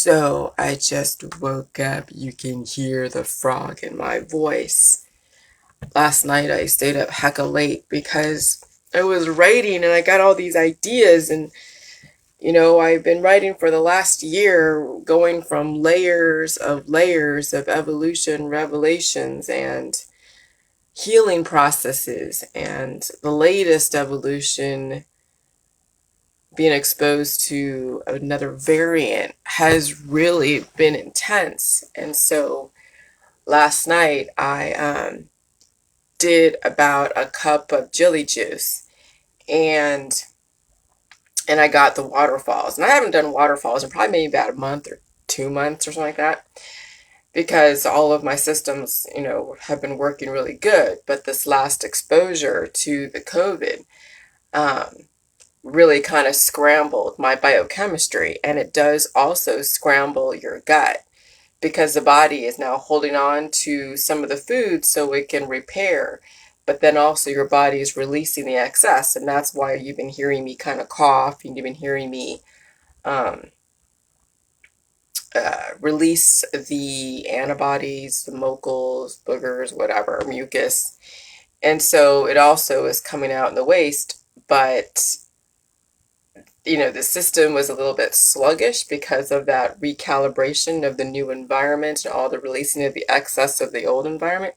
So I just woke up. You can hear the frog in my voice. Last night I stayed up hecka late because I was writing and I got all these ideas and I've been writing for the last year, going from layers of evolution, revelations, and healing processes. And the latest evolution, being exposed to another variant, has really been intense. And so last night I did about a cup of jelly juice, and I got the waterfalls. And I haven't done waterfalls in probably maybe about a month or 2 months or something like that, because all of my systems, have been working really good. But this last exposure to the COVID really kind of scrambled my biochemistry, and it does also scramble your gut, because the body is now holding on to some of the food so it can repair, but then also your body is releasing the excess, and that's why you've been hearing me kind of cough, and you've been hearing me um, release the antibodies, the mucus, boogers, whatever, mucus, and so it also is coming out in the waste. But the system was a little bit sluggish because of that recalibration of the new environment and all the releasing of the excess of the old environment.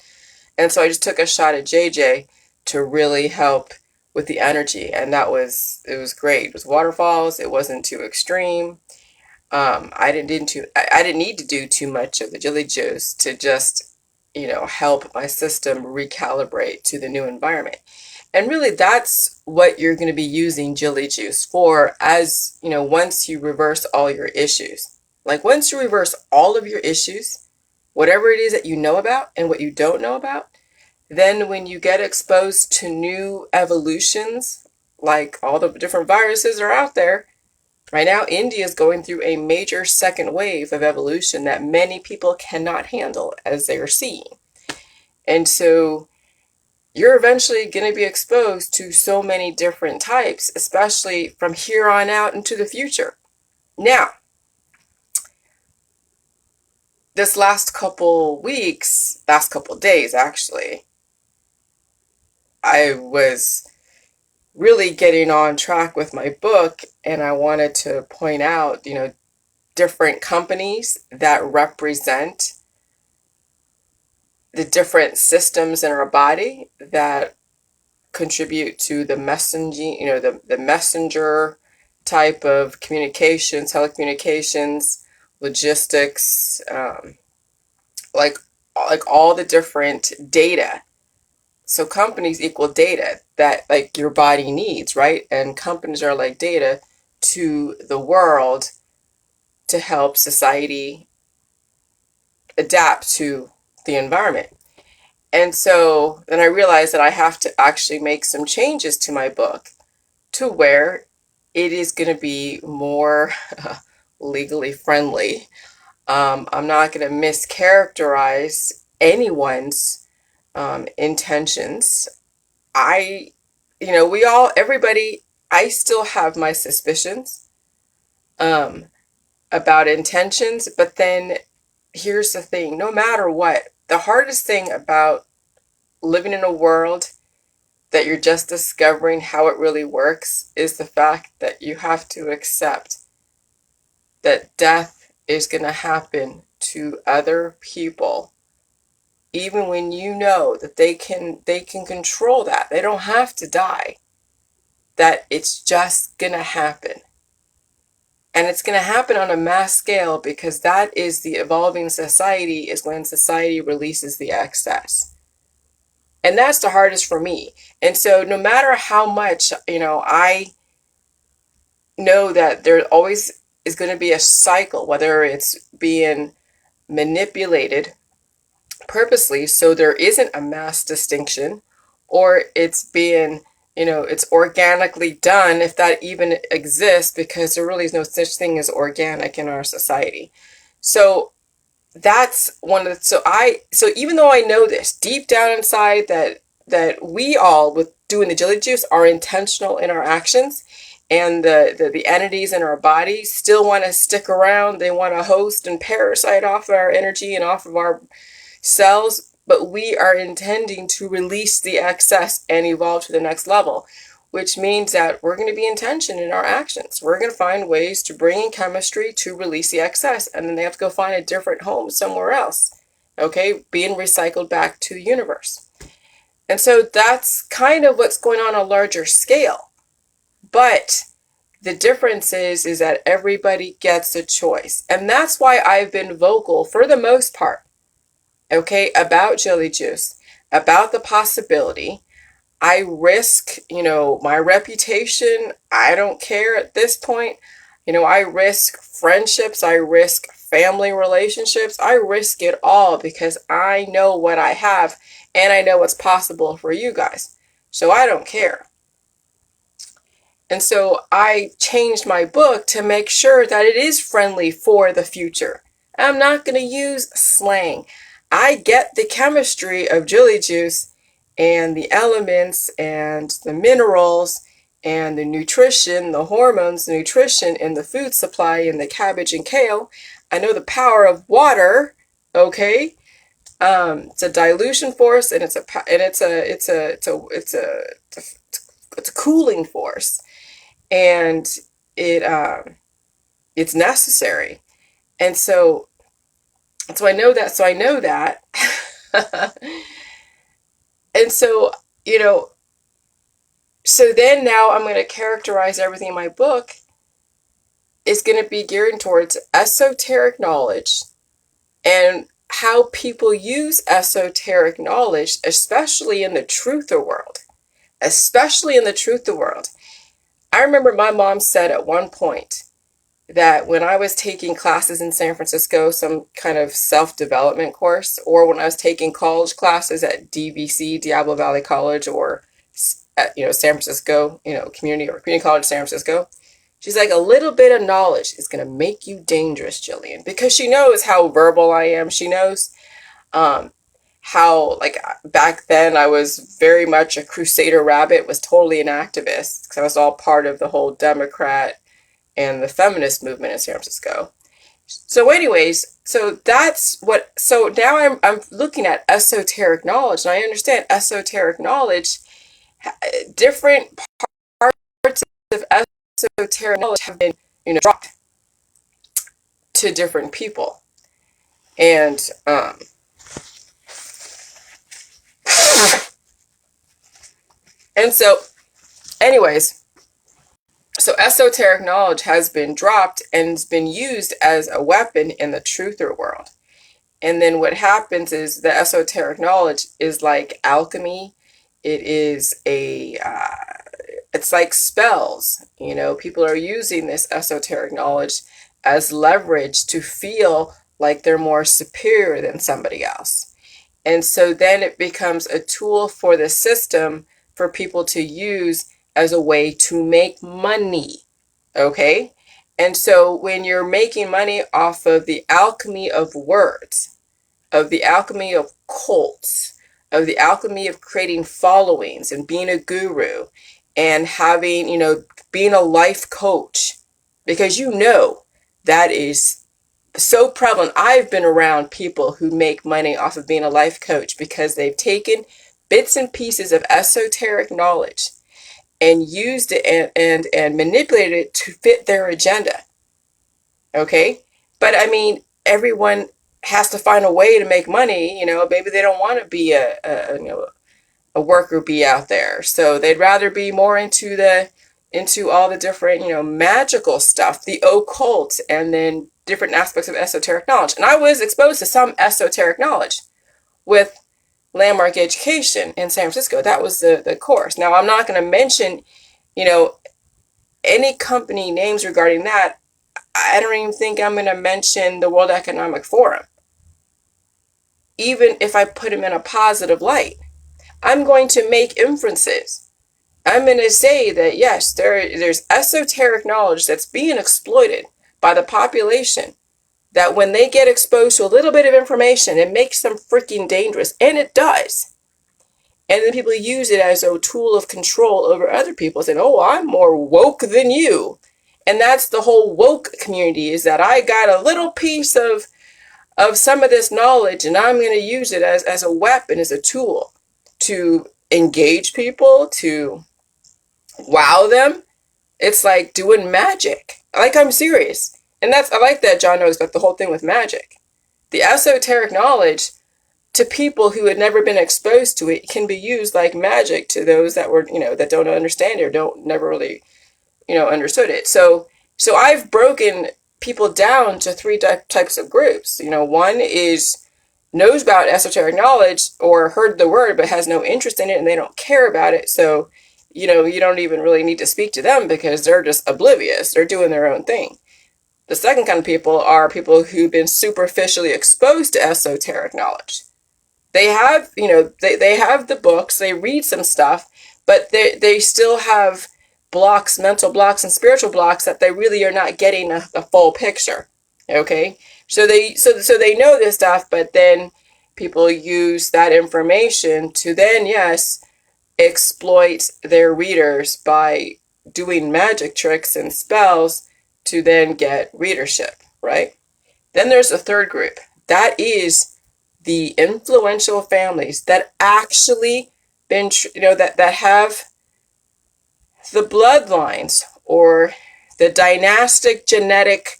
And so I just took a shot at JJ to really help with the energy. And it was great. It was waterfalls. It wasn't too extreme. I didn't need to do too much of the jelly juice to just, help my system recalibrate to the new environment. And really, that's what you're going to be using jelly juice for, as, once you reverse all your issues. Like, once you reverse all of your issues, whatever it is that you know about and what you don't know about, then when you get exposed to new evolutions, like all the different viruses are out there, right now, India is going through a major second wave of evolution that many people cannot handle, as they are seeing. And so you're eventually going to be exposed to so many different types, especially from here on out into the future. Now, this last couple weeks, last couple days actually, I was really getting on track with my book, and I wanted to point out, different companies that represent the different systems in our body that contribute to the messaging, the messenger type of communication, telecommunications, logistics, like all the different data. So companies equal data that like your body needs, right? And companies are like data to the world to help society adapt to the environment. And so then I realized that I have to actually make some changes to my book to where it is going to be more legally friendly. I'm not going to mischaracterize anyone's intentions. Everybody, I still have my suspicions um, about intentions, but then here's the thing, no matter what, the hardest thing about living in a world that you're just discovering how it really works is the fact that you have to accept that death is going to happen to other people, even when you know that they can control that. They don't have to die. That it's just going to happen. And it's going to happen on a mass scale, because that is the evolving society, is when society releases the excess. And that's the hardest for me. And so no matter how much, I know that there always is going to be a cycle, whether it's being manipulated purposely so there isn't a mass distinction, or it's being, it's organically done, if that even exists, because there really is no such thing as organic in our society. So that's one of the, so even though I know this deep down inside, that we all, with doing the jelly juice, are intentional in our actions, and the entities in our body still want to stick around. They want to host and parasite off of our energy and off of our cells, but we are intending to release the excess and evolve to the next level, which means that we're going to be intention in our actions. We're going to find ways to bring in chemistry to release the excess, and then they have to go find a different home somewhere else, okay, being recycled back to the universe. And so that's kind of what's going on a larger scale. But the difference is that everybody gets a choice. And that's why I've been vocal for the most part, okay, about jelly juice, about the possibility. I risk, my reputation. I don't care at this point. I risk friendships. I risk family relationships. I risk it all because I know what I have and I know what's possible for you guys. So I don't care. And so I changed my book to make sure that it is friendly for the future. I'm not going to use slang. I get the chemistry of jelly juice and the elements and the minerals and the nutrition, the hormones, the nutrition in the food supply in the cabbage and kale. I know the power of water, okay? It's a dilution force, and it's a cooling force. And it's necessary. And so I know that. And so, so then now I'm going to characterize everything in my book is going to be geared towards esoteric knowledge and how people use esoteric knowledge, especially in the truther world. I remember my mom said at one point that when I was taking classes in San Francisco, some kind of self-development course, or when I was taking college classes at DVC, Diablo Valley College, or at, San Francisco, community college San Francisco, she's like, a little bit of knowledge is going to make you dangerous, Jillian, because she knows how verbal I am. She knows how, like, back then I was very much a crusader rabbit, was totally an activist, because I was all part of the whole Democrat and the feminist movement in San Francisco. So anyways, so now I'm looking at esoteric knowledge, and I understand esoteric knowledge, different parts of esoteric knowledge have been, dropped to different people. And so anyways, so esoteric knowledge has been dropped and has been used as a weapon in the truther world. And then what happens is the esoteric knowledge is like alchemy. It is it's like spells. People are using this esoteric knowledge as leverage to feel like they're more superior than somebody else. And so then it becomes a tool for the system for people to use as a way to make money, okay? And so when you're making money off of the alchemy of words, of the alchemy of cults, of the alchemy of creating followings and being a guru and having, being a life coach, because that is so prevalent. I've been around people who make money off of being a life coach because they've taken bits and pieces of esoteric knowledge and used it and manipulated it to fit their agenda. Okay? But I mean, everyone has to find a way to make money. Maybe they don't want to be a worker bee out there. So they'd rather be more into all the different, magical stuff, the occult, and then different aspects of esoteric knowledge. And I was exposed to some esoteric knowledge with Landmark Education in San Francisco. That was the course. Now, I'm not going to mention, any company names regarding that. I don't even think I'm going to mention the World Economic Forum, even if I put them in a positive light. I'm going to make inferences. I'm going to say that, yes, there's esoteric knowledge that's being exploited by the population, that when they get exposed to a little bit of information, it makes them freaking dangerous. And it does. And then people use it as a tool of control over other people, saying, oh, I'm more woke than you. And that's the whole woke community, is that I got a little piece of some of this knowledge, and I'm going to use it as a weapon, as a tool to engage people, to wow them. It's like doing magic. Like, I'm serious. And I like that John knows about the whole thing with magic. The esoteric knowledge, to people who had never been exposed to it, can be used like magic to those that were, that don't understand it or never really, understood it. So I've broken people down to three types of groups. One is knows about esoteric knowledge or heard the word but has no interest in it, and they don't care about it. So, you don't even really need to speak to them because they're just oblivious. They're doing their own thing. The second kind of people are people who've been superficially exposed to esoteric knowledge. They have, they have the books, they read some stuff, but they still have blocks, mental blocks and spiritual blocks, that they really are not getting a full picture. Okay? So they know this stuff, but then people use that information to then, yes, exploit their readers by doing magic tricks and spells to then get readership, right? Then there's a third group. That is the influential families that actually been, that have the bloodlines or the dynastic genetic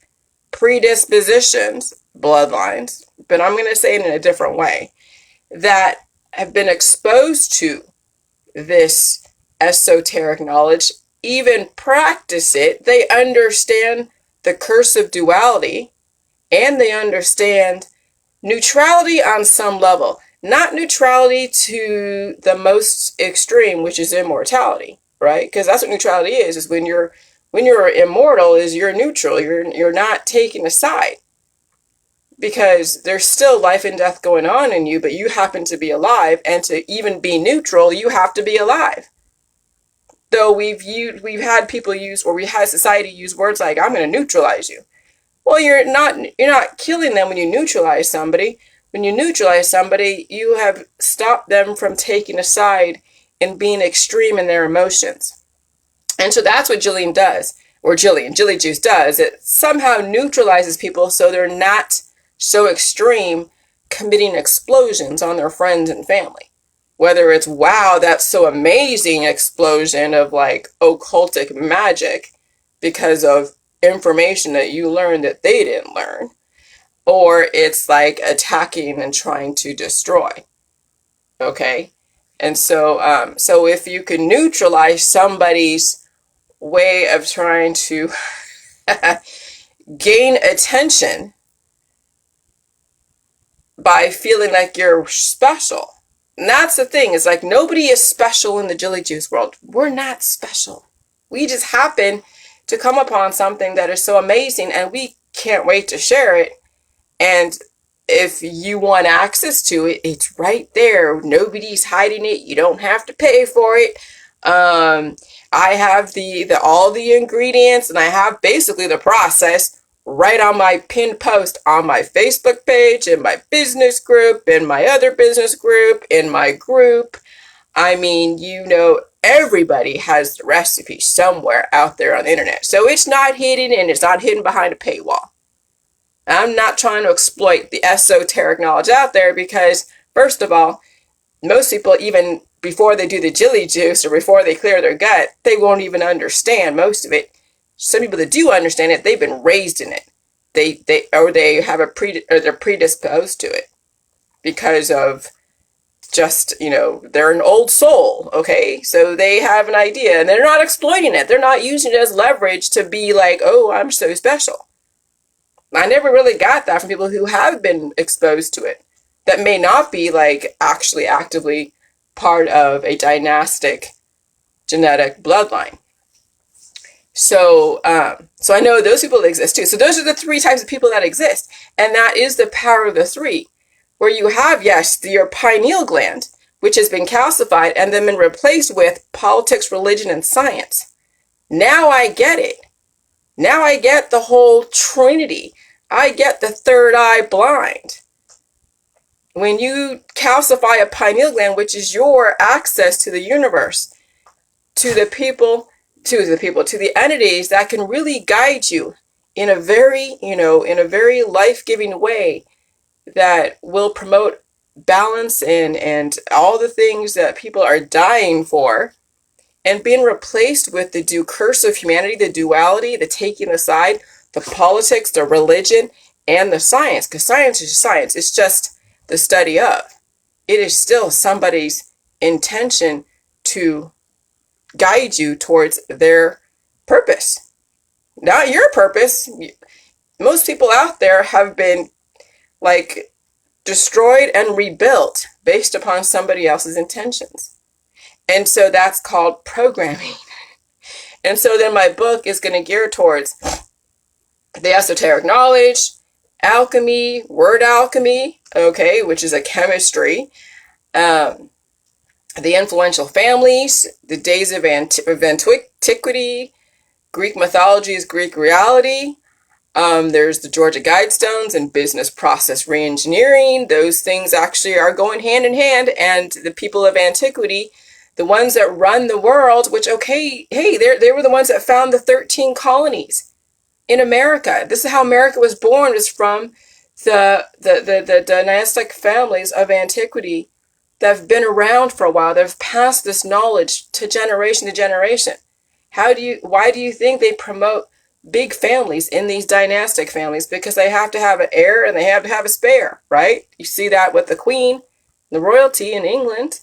predispositions, bloodlines, but I'm going to say it in a different way, that have been exposed to this esoteric knowledge, even practice it. They understand the curse of duality, and they understand neutrality on some level. Not neutrality to the most extreme, which is immortality, right? Because that's what neutrality is when you're immortal, is you're neutral. You're not taking a side, because there's still life and death going on in you, but you happen to be alive, and to even be neutral, you have to be alive. Though we've had people use, or we had society use words like, I'm going to neutralize you. Well, you're not killing them when you neutralize somebody. When you neutralize somebody, you have stopped them from taking a side and being extreme in their emotions. And so that's what Jillian does, or Jilly Juice does. It somehow neutralizes people so they're not so extreme, committing explosions on their friends and family. Whether it's, wow, that's so amazing explosion of like occultic magic because of information that you learned that they didn't learn, or it's like attacking and trying to destroy. Okay? And so if you can neutralize somebody's way of trying to gain attention by feeling like you're special. And that's the thing, is like, nobody is special in the Jilly Juice world. We're not special. We just happen to come upon something that is so amazing, and we can't wait to share it. And if you want access to it, it's right there. Nobody's hiding it. You don't have to pay for it. I have all the ingredients, and I have basically the process right on my pinned post on my Facebook page, in my business group, in my other business group, in my group. I mean, everybody has the recipe somewhere out there on the internet. So it's not hidden, and it's not hidden behind a paywall. I'm not trying to exploit the esoteric knowledge out there, because, first of all, most people, even before they do the Jilly Juice or before they clear their gut, they won't even understand most of it. Some people that do understand it, they've been raised in it. They have they're predisposed to it because of just, they're an old soul, okay? So they have an idea, and they're not exploiting it. They're not using it as leverage to be like, oh, I'm so special. I never really got that from people who have been exposed to it, that may not be like actually actively part of a dynastic genetic bloodline. So I know those people exist too. So those are the three types of people that exist. And that is the power of the three, where you have, yes, your pineal gland, which has been calcified and then been replaced with politics, religion, and science. Now I get it. Now I get the whole trinity. I get the third eye blind. When you calcify a pineal gland, which is your access to the universe, to the people, to the entities that can really guide you in a very, in a very life-giving way that will promote balance and all the things that people are dying for, and being replaced with the curse of humanity, the duality, the taking aside, the politics, the religion, and the science. Because science is science. It's just the study of. It is still somebody's intention to guide you towards their purpose, not your purpose. Most people out there have been like destroyed and rebuilt based upon somebody else's intentions. And so that's called programming. And so then my book is going to gear towards the esoteric knowledge, alchemy, word alchemy, okay, which is a chemistry, the influential families, the days of antiquity, Greek mythology is Greek reality. There's the Georgia Guidestones and business process reengineering. Those things actually are going hand in hand. And the people of antiquity, the ones that run the world, which, okay, hey, they were the ones that found the 13 colonies in America. This is how America was born, is from the dynastic families of antiquity that have been around for a while, that have passed this knowledge to generation. Why do you think they promote big families in these dynastic families? Because they have to have an heir and they have to have a spare, right? You see that with the Queen, the royalty in England.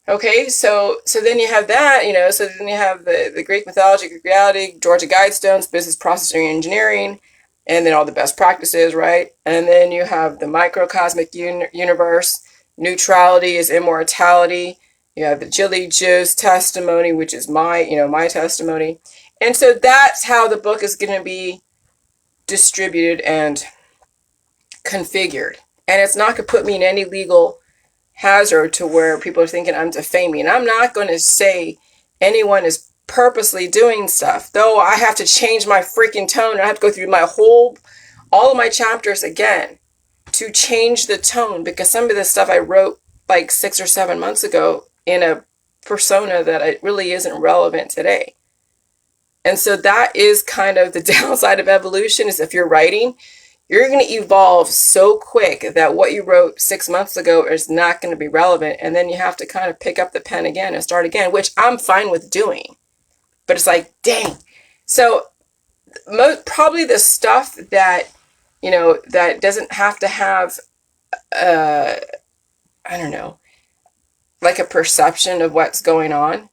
Okay, so then you have that, so then you have the Greek mythology, Greek reality, Georgia Guidestones, business processing engineering, and then all the best practices, right? And then you have the microcosmic universe. Neutrality is immortality. You have the Jilly Juice testimony, which is my testimony. And so that's how the book is going to be distributed and configured. And it's not going to put me in any legal hazard to where people are thinking I'm defaming. I'm not going to say anyone is purposely doing stuff, though I have to change my freaking tone. And I have to go through all of my chapters again to change the tone, because some of the stuff I wrote like 6 or 7 months ago in a persona that it really isn't relevant today. And so that is kind of the downside of evolution, is if you're writing, you're going to evolve so quick that what you wrote 6 months ago is not going to be relevant. And then you have to kind of pick up the pen again and start again, which I'm fine with doing. But it's like, dang. So probably the stuff that, that doesn't have to have, I don't know, like a perception of what's going on,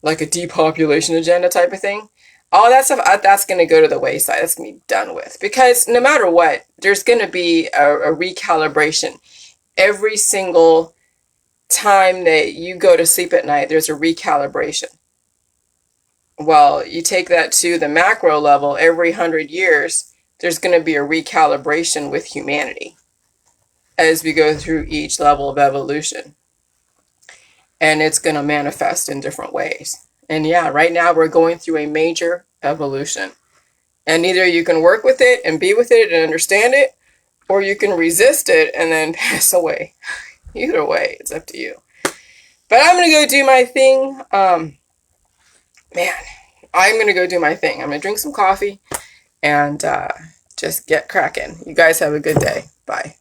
like a depopulation agenda type of thing. All that stuff, that's going to go to the wayside. That's going to be done with. Because no matter what, there's going to be a recalibration. Every single time that you go to sleep at night, there's a recalibration. Well, you take that to the macro level, every 100 years, there's going to be a recalibration with humanity as we go through each level of evolution. And it's going to manifest in different ways. And yeah, right now we're going through a major evolution. And either you can work with it and be with it and understand it, or you can resist it and then pass away. Either way, it's up to you. But I'm going to go do my thing. I'm going to go do my thing. I'm going to drink some coffee and just get cracking. You guys have a good day. Bye.